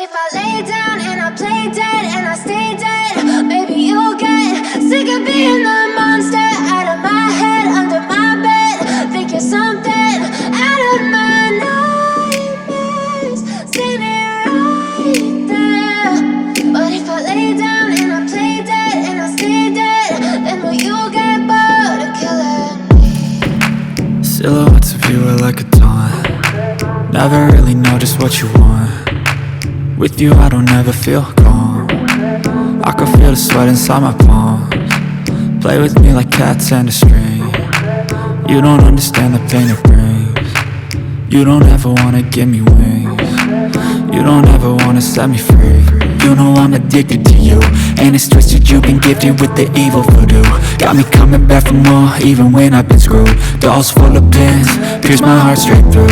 if I lay down and I play dead and I stay dead? Maybe you'll get sick of being the monster out of my head, under my bed. Think you're something out of my nightmares, standing right there. But if I lay down and I play dead and I stay dead, then will you get bored of killing me? Silhouettes of you are like a taunt. Never really know just what you want. With you I don't ever feel calm. I can feel the sweat inside my palms. Play with me like cats and a string. You don't understand the pain it brings. You don't ever wanna give me wings. You don't ever wanna set me free. You know I'm addicted to you, and it's twisted, you've been gifted with the evil voodoo. Got me coming back for more, even when I've been screwed. Dolls full of pins, pierce my heart straight through.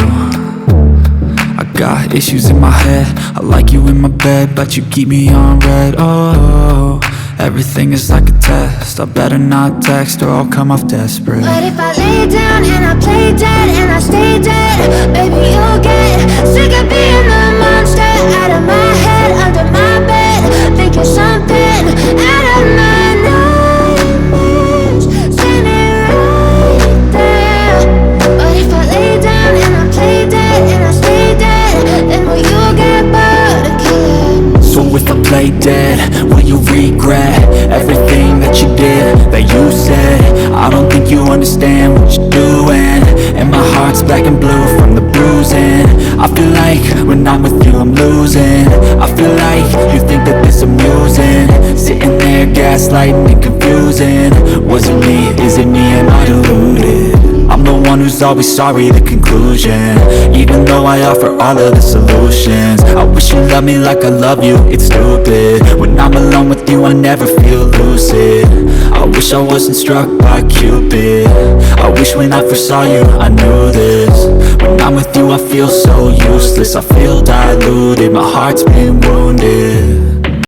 I got issues in my head, I like you in my bed, but you keep me on red. Oh, everything is like a test, I better not text or I'll come off desperate. But if I lay down and I play dead and I stay dead, baby you'll get sick of being the monster out of my head, under my bed. Think you're something out of my nightmares, standing right there. But if I lay down and I play dead and I stay dead, then will you get bored of killing me? So if I play dead, will you regret everything that you did, that you said? I don't think you understand what you're doing, and my heart's black and blue from the bruising. I feel like when I'm with you I'm losing. I feel like you think that this amusing, sitting there gaslighting and confusing. Was it me? Is it me? Am I deluded? I'm the one who's always sorry, the conclusion, even though I offer all of the solutions. I wish you loved me like I love you, it's stupid. When I'm alone with you I never feel lucid. I wish I wasn't struck by Cupid. I wish when I first saw you I knew this. When I'm with you I feel so useless, I feel diluted, my heart's been wounded.